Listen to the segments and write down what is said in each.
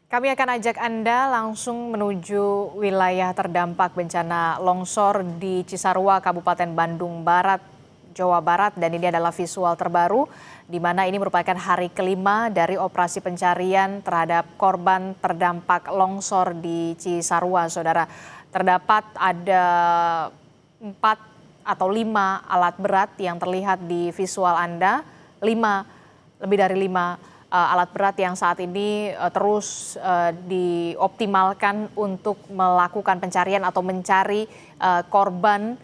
Kami akan ajak Anda langsung menuju wilayah terdampak bencana longsor di Cisarua, Kabupaten Bandung Barat, Jawa Barat. Dan ini adalah visual terbaru, di mana ini merupakan hari kelima dari operasi pencarian terhadap korban terdampak longsor di Cisarua, Saudara. Terdapat ada 4 atau 5 alat berat yang terlihat di visual Anda, 5, lebih dari 5 alat berat yang saat ini terus dioptimalkan untuk melakukan pencarian atau mencari korban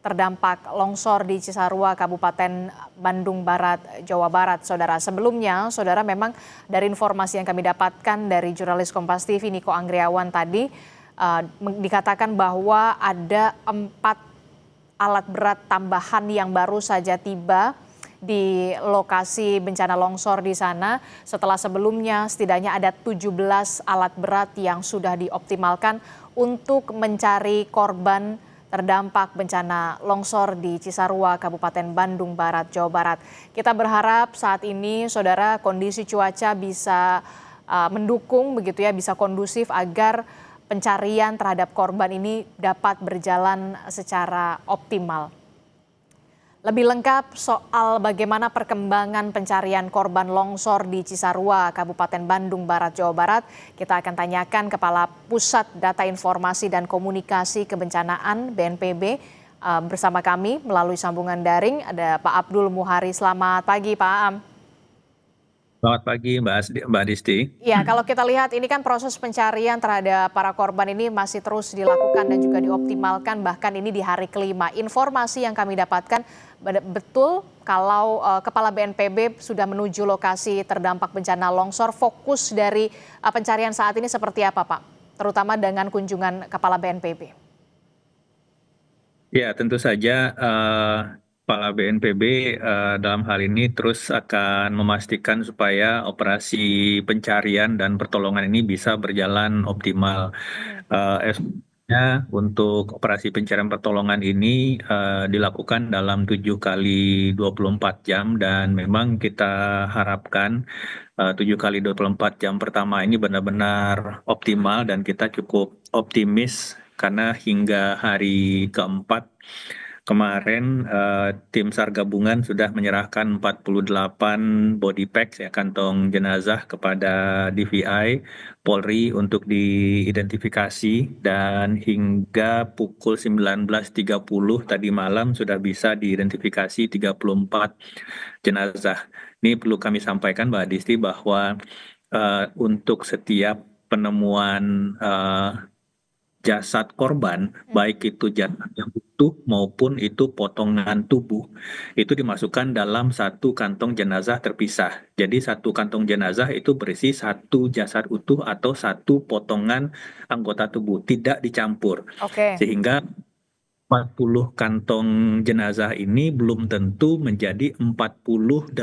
terdampak longsor di Cisarua, Kabupaten Bandung Barat, Jawa Barat, Saudara. Sebelumnya, Saudara, memang dari informasi yang kami dapatkan dari jurnalis Kompas TV Niko Anggriawan tadi, dikatakan bahwa ada 4 alat berat tambahan yang baru saja tiba di lokasi bencana longsor di sana, setelah sebelumnya setidaknya ada 17 alat berat yang sudah dioptimalkan untuk mencari korban terdampak bencana longsor di Cisarua, Kabupaten Bandung Barat, Jawa Barat. Kita berharap saat ini, Saudara, kondisi cuaca bisa mendukung begitu ya, bisa kondusif agar pencarian terhadap korban ini dapat berjalan secara optimal. Lebih lengkap soal bagaimana perkembangan pencarian korban longsor di Cisarua, Kabupaten Bandung Barat, Jawa Barat, kita akan tanyakan Kepala Pusat Data Informasi dan Komunikasi Kebencanaan (BNPB) bersama kami melalui sambungan daring. Ada Pak Abdul Muhari. Selamat pagi, Pak Am. Selamat pagi Mbak Disti. Ya, kalau kita lihat ini kan proses pencarian terhadap para korban ini masih terus dilakukan dan juga dioptimalkan, bahkan ini di hari kelima. Informasi yang kami dapatkan betul kalau Kepala BNPB sudah menuju lokasi terdampak bencana longsor. Fokus dari pencarian saat ini seperti apa, Pak? Terutama dengan kunjungan Kepala BNPB. Ya, tentu saja Kepala BNPB dalam hal ini terus akan memastikan supaya operasi pencarian dan pertolongan ini bisa berjalan optimal. Untuk operasi pencarian pertolongan ini dilakukan dalam 7 kali 24 jam dan memang kita harapkan 7 kali 24 jam pertama ini benar-benar optimal dan kita cukup optimis karena hingga hari keempat kemarin tim SAR gabungan sudah menyerahkan 48 body packs ya, kantong jenazah kepada DVI Polri untuk diidentifikasi dan hingga pukul 19.30 tadi malam sudah bisa diidentifikasi 34 jenazah. Ini perlu kami sampaikan Mbak Disti bahwa untuk setiap penemuan jasad korban, baik itu jasad yang utuh maupun itu potongan tubuh, itu dimasukkan dalam satu kantong jenazah terpisah. Jadi satu kantong jenazah itu berisi satu jasad utuh atau satu potongan anggota tubuh, tidak dicampur. Oke. Sehingga 40 kantong jenazah ini belum tentu menjadi 48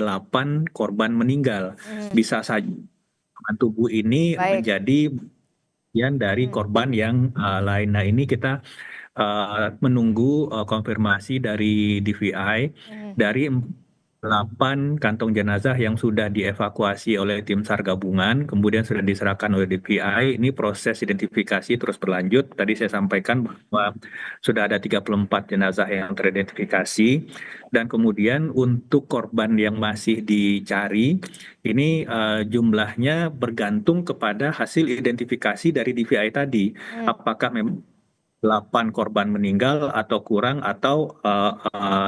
korban meninggal. Bisa saja tubuh ini Baik. menjadi dari korban yang lain. Nah, ini kita menunggu konfirmasi dari DVI dari 8 kantong jenazah yang sudah dievakuasi oleh tim SAR gabungan, kemudian sudah diserahkan oleh DVI. Ini proses identifikasi terus berlanjut. Tadi saya sampaikan bahwa sudah ada 34 jenazah yang teridentifikasi, dan kemudian untuk korban yang masih dicari, ini jumlahnya bergantung kepada hasil identifikasi dari DVI tadi. Apakah memang 8 korban meninggal atau kurang atau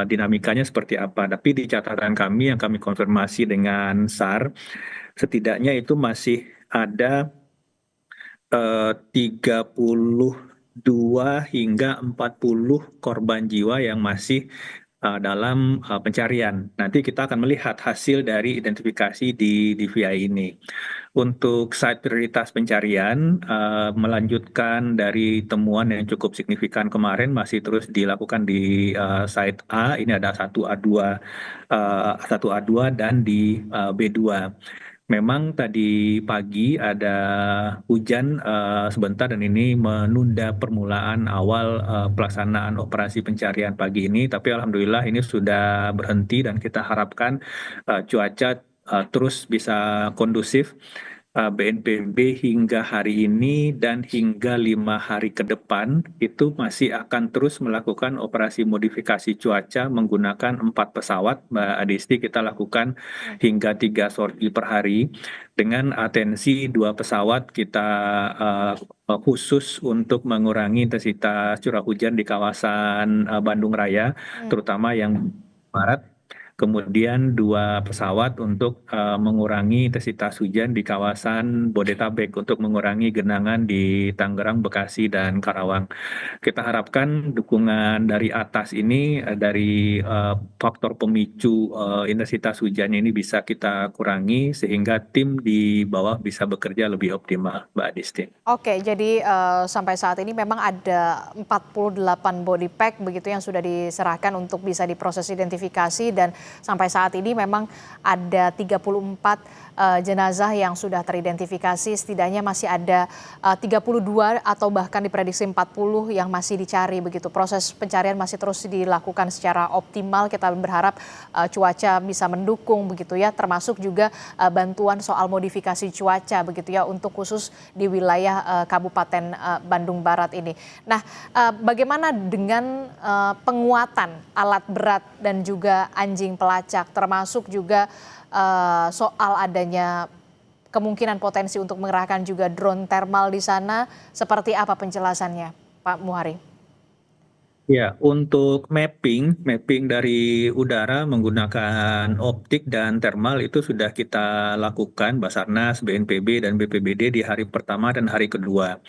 dinamikanya seperti apa. Tapi di catatan kami yang kami konfirmasi dengan SAR, setidaknya itu masih ada 32 hingga 40 korban jiwa yang masih dalam pencarian. Nanti kita akan melihat hasil dari identifikasi di DVI ini. Untuk site prioritas pencarian, melanjutkan dari temuan yang cukup signifikan kemarin masih terus dilakukan di site A, ini ada 1A2, 1A2 dan di B2. Memang tadi pagi ada hujan sebentar dan ini menunda permulaan awal pelaksanaan operasi pencarian pagi ini, tapi alhamdulillah ini sudah berhenti dan kita harapkan cuaca terus bisa kondusif BNPB hingga hari ini dan hingga 5 hari ke depan itu masih akan terus melakukan operasi modifikasi cuaca menggunakan 4 pesawat, Mbak Adisti. Kita lakukan Hmm. hingga 3 sorti per hari dengan atensi 2 pesawat kita khusus untuk mengurangi intensitas curah hujan di kawasan Bandung Raya, Hmm. terutama yang barat. Kemudian 2 pesawat untuk mengurangi intensitas hujan di kawasan Bodetabek untuk mengurangi genangan di Tangerang, Bekasi, dan Karawang. Kita harapkan dukungan dari atas ini dari faktor pemicu intensitas hujan ini bisa kita kurangi sehingga tim di bawah bisa bekerja lebih optimal, Mbak Adisti. Oke, jadi sampai saat ini memang ada 48 body pack begitu yang sudah diserahkan untuk bisa diproses identifikasi dan sampai saat ini memang ada 34 jenazah yang sudah teridentifikasi, setidaknya masih ada 32 atau bahkan diprediksi 40 yang masih dicari begitu. Proses pencarian masih terus dilakukan secara optimal, kita berharap cuaca bisa mendukung begitu ya, termasuk juga bantuan soal modifikasi cuaca begitu ya untuk khusus di wilayah Kabupaten Bandung Barat ini. Nah, bagaimana dengan penguatan alat berat dan juga anjing pelacak, termasuk juga soal adanya kemungkinan potensi untuk mengerahkan juga drone thermal di sana, seperti apa penjelasannya, Pak Muhari? Ya, untuk mapping dari udara menggunakan optik dan thermal itu sudah kita lakukan Basarnas, BNPB, dan BPBD di hari pertama dan hari kedua.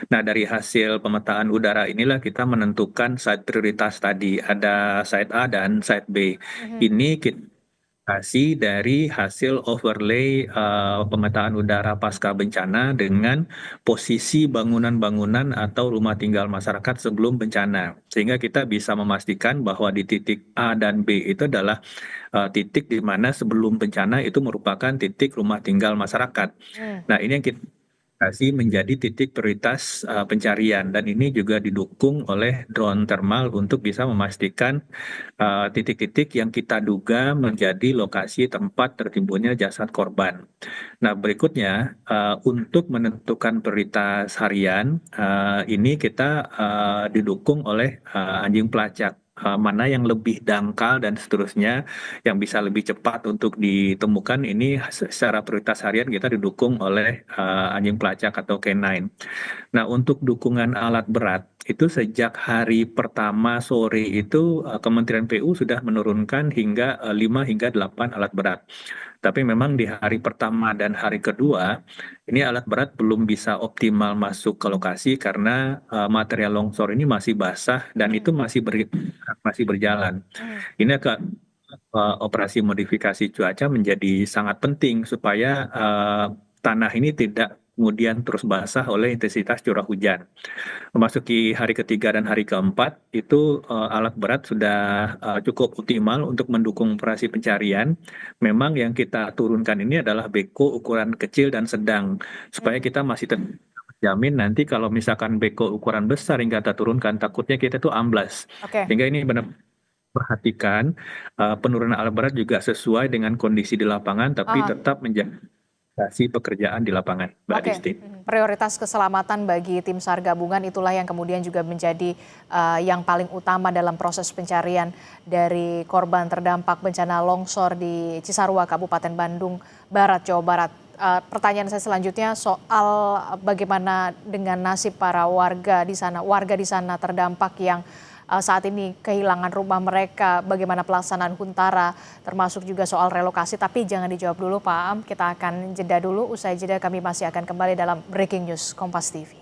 Nah, dari hasil pemetaan udara inilah kita menentukan site prioritas tadi. Ada site A dan site B. Mhm. Ini kita kasih dari hasil overlay pemetaan udara pasca bencana dengan posisi bangunan-bangunan atau rumah tinggal masyarakat sebelum bencana. Sehingga kita bisa memastikan bahwa di titik A dan B itu adalah titik di mana sebelum bencana itu merupakan titik rumah tinggal masyarakat. Hmm. Nah, ini yang kita kasih menjadi titik prioritas pencarian dan ini juga didukung oleh drone thermal untuk bisa memastikan titik-titik yang kita duga menjadi lokasi tempat tertimbunnya jasad korban. Nah, berikutnya untuk menentukan prioritas harian ini kita didukung oleh anjing pelacak. Mana yang lebih dangkal dan seterusnya yang bisa lebih cepat untuk ditemukan ini secara prioritas harian kita didukung oleh anjing pelacak atau canine. Nah, untuk dukungan alat berat itu sejak hari pertama sore itu Kementerian PU sudah menurunkan hingga 5 hingga 8 alat berat. Tapi memang di hari pertama dan hari kedua ini alat berat belum bisa optimal masuk ke lokasi karena material longsor ini masih basah dan Hmm. itu masih berjalan. Hmm. Ini operasi modifikasi cuaca menjadi sangat penting supaya tanah ini tidak kemudian terus basah oleh intensitas curah hujan. Memasuki hari ketiga dan hari keempat itu alat berat sudah cukup optimal untuk mendukung operasi pencarian. Memang yang kita turunkan ini adalah beko ukuran kecil dan sedang supaya Hmm. kita masih jamin nanti kalau misalkan beko ukuran besar yang kita turunkan takutnya kita tuh amblas. Oke. Sehingga ini benar perhatikan penurunan alat berat juga sesuai dengan kondisi di lapangan tapi Aha. tetap menjaga pekerjaan di lapangan, Mbak Oke, Disti. prioritas keselamatan bagi tim SAR gabungan itulah yang kemudian juga menjadi yang paling utama dalam proses pencarian dari korban terdampak bencana longsor di Cisarua, Kabupaten Bandung Barat, Jawa Barat. Pertanyaan saya selanjutnya soal bagaimana dengan nasib para warga di sana terdampak yang saat ini kehilangan rumah mereka, bagaimana pelaksanaan Huntara, termasuk juga soal relokasi. Tapi jangan dijawab dulu Pak Am, kita akan jeda dulu. Usai jeda kami masih akan kembali dalam Breaking News Kompas TV.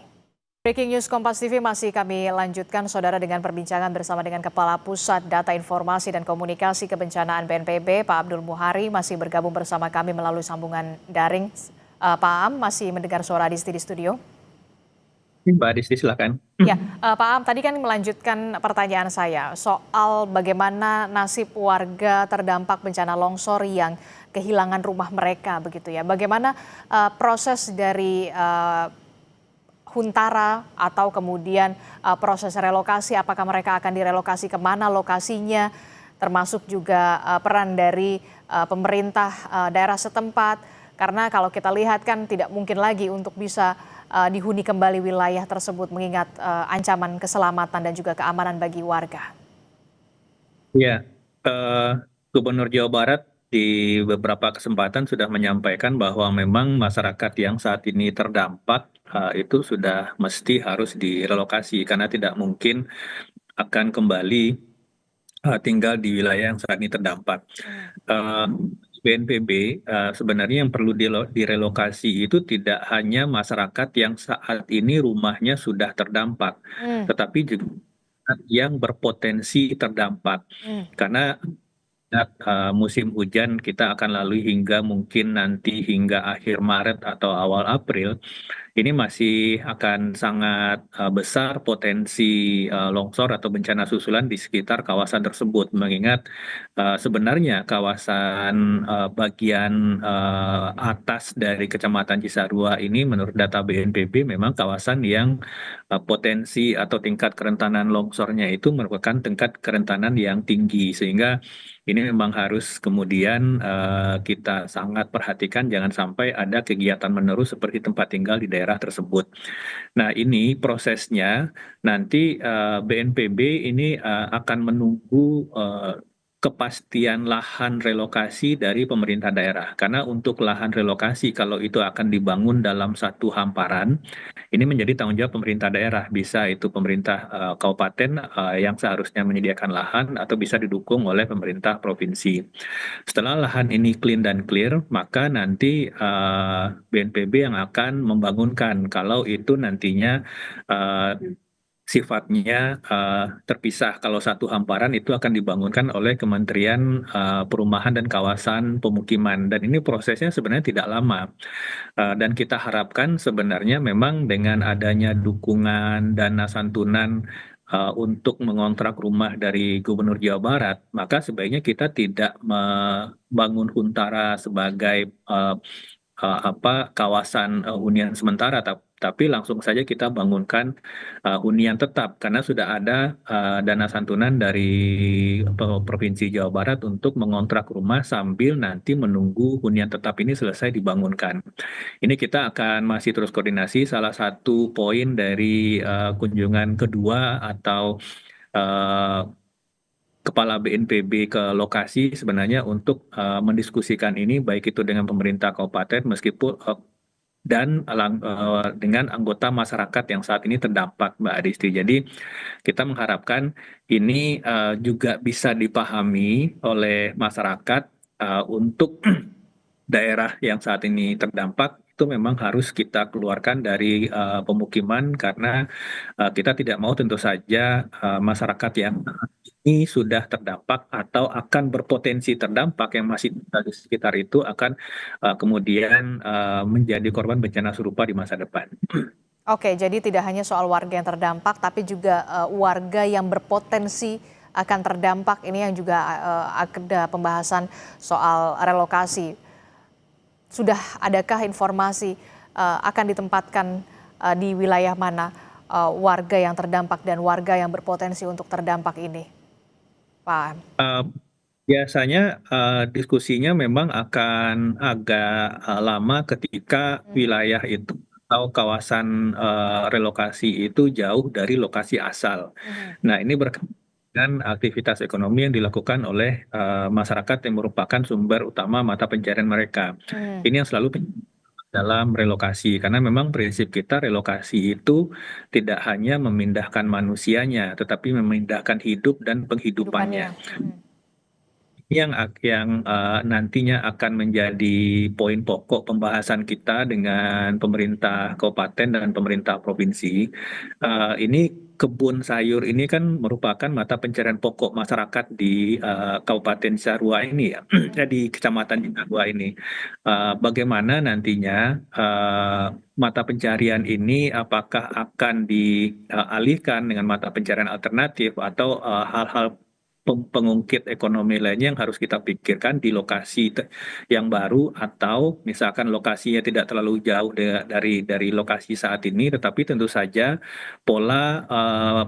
Breaking News Kompas TV masih kami lanjutkan, Saudara, dengan perbincangan bersama dengan Kepala Pusat Data Informasi dan Komunikasi Kebencanaan BNPB, Pak Abdul Muhari, masih bergabung bersama kami melalui sambungan daring. Pak Am, masih mendengar suara di studio? Mbak Disti silakan. Ya, Pak Am, tadi kan melanjutkan pertanyaan saya soal bagaimana nasib warga terdampak bencana longsor yang kehilangan rumah mereka begitu ya. Bagaimana proses dari Huntara atau kemudian proses relokasi, apakah mereka akan direlokasi kemana lokasinya, termasuk juga peran dari pemerintah daerah setempat. Karena kalau kita lihat kan tidak mungkin lagi untuk bisa dihuni kembali wilayah tersebut mengingat ancaman keselamatan dan juga keamanan bagi warga. Ya, Gubernur Jawa Barat di beberapa kesempatan sudah menyampaikan bahwa memang masyarakat yang saat ini terdampak itu sudah mesti harus direlokasi karena tidak mungkin akan kembali tinggal di wilayah yang saat ini terdampak. Hmm. Eh, BNPB sebenarnya yang perlu direlokasi itu tidak hanya masyarakat yang saat ini rumahnya sudah terdampak, Hmm. tetapi juga yang berpotensi terdampak. Hmm. Karena musim hujan kita akan lalui hingga mungkin nanti hingga akhir Maret atau awal April, ini masih akan sangat besar potensi longsor atau bencana susulan di sekitar kawasan tersebut. Mengingat sebenarnya kawasan bagian atas dari Kecamatan Cisarua ini menurut data BNPB memang kawasan yang potensi atau tingkat kerentanan longsornya itu merupakan tingkat kerentanan yang tinggi. Sehingga ini memang harus kemudian kita sangat perhatikan jangan sampai ada kegiatan menerus seperti tempat tinggal di daerah tersebut. Nah, ini prosesnya nanti BNPB ini akan menunggu kepastian lahan relokasi dari pemerintah daerah. Karena untuk lahan relokasi kalau itu akan dibangun dalam satu hamparan, ini menjadi tanggung jawab pemerintah daerah. Bisa itu pemerintah kabupaten yang seharusnya menyediakan lahan atau bisa didukung oleh pemerintah provinsi. Setelah lahan ini clean dan clear, maka nanti BNPB yang akan membangunkan kalau itu nantinya sifatnya terpisah. Kalau satu hamparan itu akan dibangunkan oleh Kementerian Perumahan dan Kawasan Pemukiman. Dan ini prosesnya sebenarnya tidak lama. Dan kita harapkan sebenarnya memang dengan adanya dukungan dana santunan untuk mengontrak rumah dari Gubernur Jawa Barat, maka sebaiknya kita tidak membangun Huntara sebagai kawasan hunian sementara, tapi langsung saja kita bangunkan hunian tetap karena sudah ada dana santunan dari Provinsi Jawa Barat untuk mengontrak rumah sambil nanti menunggu hunian tetap ini selesai dibangunkan. Ini kita akan masih terus koordinasi. Salah satu poin dari kunjungan kedua atau eh, Kepala BNPB ke lokasi sebenarnya untuk mendiskusikan ini baik itu dengan pemerintah kabupaten meskipun dengan anggota masyarakat yang saat ini terdampak, Mbak Adisti. Jadi kita mengharapkan ini juga bisa dipahami oleh masyarakat untuk daerah yang saat ini terdampak itu memang harus kita keluarkan dari pemukiman karena kita tidak mau tentu saja masyarakat yang ini sudah terdampak atau akan berpotensi terdampak yang masih tinggal di sekitar itu akan kemudian menjadi korban bencana serupa di masa depan. Oke, jadi tidak hanya soal warga yang terdampak, tapi juga warga yang berpotensi akan terdampak. Ini yang juga ada pembahasan soal relokasi. Sudah adakah informasi akan ditempatkan di wilayah mana warga yang terdampak dan warga yang berpotensi untuk terdampak ini, Pak? Biasanya diskusinya memang akan agak lama ketika wilayah itu atau kawasan relokasi itu jauh dari lokasi asal. Mhm. Nah, ini berkaitan dengan aktivitas ekonomi yang dilakukan oleh masyarakat yang merupakan sumber utama mata pencarian mereka. Mhm. Ini yang selalu dalam relokasi, karena memang prinsip kita relokasi itu tidak hanya memindahkan manusianya, tetapi memindahkan hidup dan Kehidupannya. penghidupannya. Mhm. Yang nantinya akan menjadi poin pokok pembahasan kita dengan pemerintah kabupaten dan pemerintah provinsi. Ini kebun sayur ini kan merupakan mata pencarian pokok masyarakat di Kabupaten Cisarua ini ya, di Kecamatan Cisarua ini. Bagaimana nantinya mata pencarian ini apakah akan dialihkan dengan mata pencarian alternatif atau hal-hal pengungkit ekonomi lainnya yang harus kita pikirkan di lokasi yang baru atau misalkan lokasinya tidak terlalu jauh dari lokasi saat ini, tetapi tentu saja pola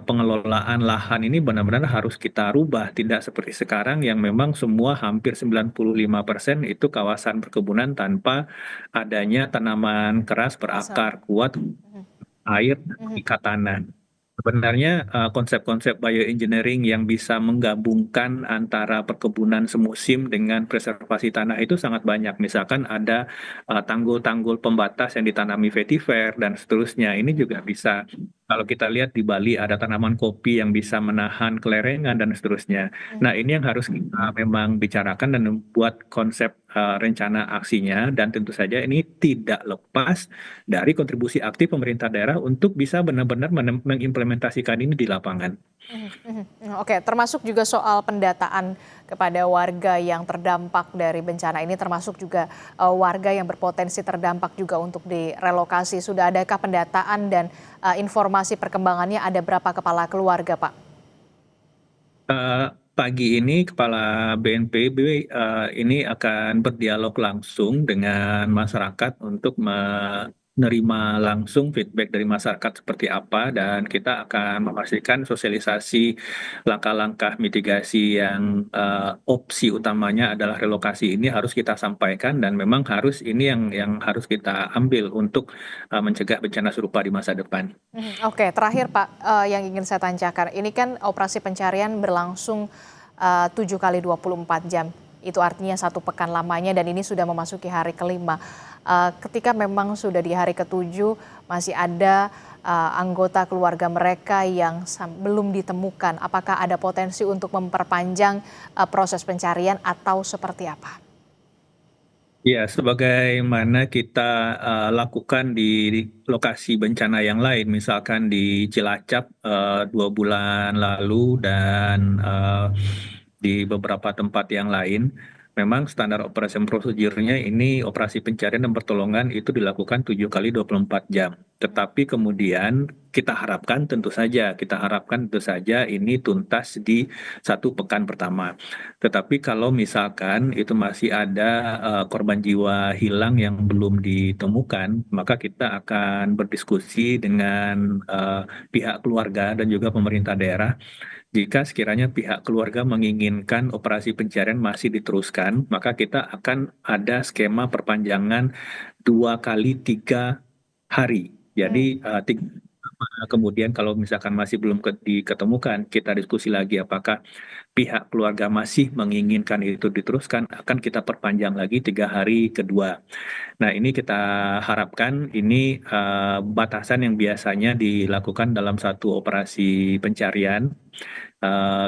pengelolaan lahan ini benar-benar harus kita rubah, tidak seperti sekarang yang memang semua hampir 95% itu kawasan perkebunan tanpa adanya tanaman keras Asal. berakar kuat, Mhm, air, dan mhm, ikat tanah. Sebenarnya konsep-konsep bioengineering yang bisa menggabungkan antara perkebunan semusim dengan preservasi tanah itu sangat banyak. Misalkan ada tanggul-tanggul pembatas yang ditanami vetiver dan seterusnya. Ini juga bisa, kalau kita lihat di Bali ada tanaman kopi yang bisa menahan kelerengan dan seterusnya. mhm, Nah, ini yang harus kita memang bicarakan dan membuat konsep rencana aksinya, dan tentu saja ini tidak lepas dari kontribusi aktif pemerintah daerah untuk bisa benar-benar mengimplementasikan ini di lapangan. mhm, mhm. Oke, termasuk juga soal pendataan kepada warga yang terdampak dari bencana ini, termasuk juga warga yang berpotensi terdampak juga untuk direlokasi. Sudah adakah pendataan dan informasi perkembangannya, ada berapa kepala keluarga, Pak? Pagi ini Kepala BNPB ini akan berdialog langsung dengan masyarakat untuk menerima langsung feedback dari masyarakat seperti apa, dan kita akan memastikan sosialisasi langkah-langkah mitigasi yang opsi utamanya adalah relokasi ini harus kita sampaikan, dan memang harus ini yang harus kita ambil untuk mencegah bencana serupa di masa depan. Mhm, oke, terakhir Pak, yang ingin saya tanyakan, ini kan operasi pencarian berlangsung 7 kali 24 jam. Itu artinya 1 pekan lamanya dan ini sudah memasuki hari kelima. Ketika memang sudah di hari ketujuh masih ada anggota keluarga mereka yang belum ditemukan, apakah ada potensi untuk memperpanjang proses pencarian atau seperti apa? Ya, sebagaimana kita lakukan di lokasi bencana yang lain, misalkan di Cilacap 2 bulan lalu dan di beberapa tempat yang lain, memang standar operation procedure-nya ini operasi pencarian dan pertolongan itu dilakukan 7 kali 24 jam. Tetapi kemudian kita harapkan tentu saja ini tuntas di 1 pekan pertama. Tetapi kalau misalkan itu masih ada korban jiwa hilang yang belum ditemukan, maka kita akan berdiskusi dengan pihak keluarga dan juga pemerintah daerah. Jika sekiranya pihak keluarga menginginkan operasi pencarian masih diteruskan, maka kita akan ada skema perpanjangan 2 kali 3 hari. Hmm, Jadi kemudian kalau misalkan masih belum diketemukan, kita diskusi lagi apakah pihak keluarga masih menginginkan itu diteruskan, akan kita perpanjang lagi 3 hari kedua. Nah, ini kita harapkan ini batasan yang biasanya dilakukan dalam satu operasi pencarian.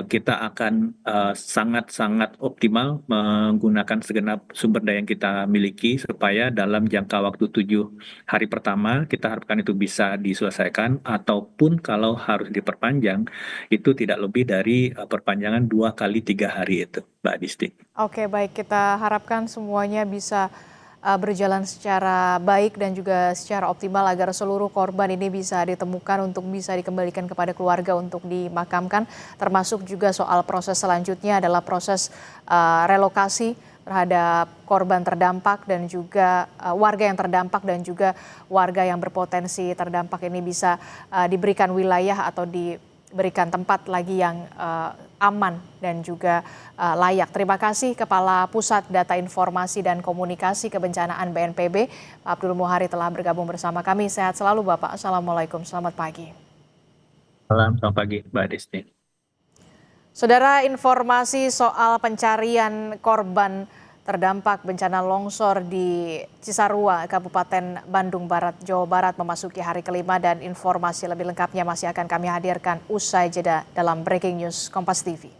Kita akan sangat-sangat optimal menggunakan segenap sumber daya yang kita miliki supaya dalam jangka waktu 7 hari pertama kita harapkan itu bisa diselesaikan, ataupun kalau harus diperpanjang itu tidak lebih dari perpanjangan 2 kali 3 hari itu, Mbak Disti. oke, baik, kita harapkan semuanya bisa berjalan secara baik dan juga secara optimal agar seluruh korban ini bisa ditemukan untuk bisa dikembalikan kepada keluarga untuk dimakamkan, termasuk juga soal proses selanjutnya adalah proses relokasi terhadap korban terdampak dan juga warga yang terdampak dan juga warga yang berpotensi terdampak ini bisa diberikan wilayah atau diberikan tempat lagi yang aman dan juga layak. Terima kasih Kepala Pusat Data Informasi dan Komunikasi Kebencanaan BNPB, Pak Abdul Muhari telah bergabung bersama kami. Sehat selalu Bapak. Assalamualaikum, selamat pagi. Selamat pagi, Mbak Disti. Saudara, informasi soal pencarian korban terdampak bencana longsor di Cisarua, Kabupaten Bandung Barat, Jawa Barat memasuki hari kelima, dan informasi lebih lengkapnya masih akan kami hadirkan usai jeda dalam Breaking News Kompas TV.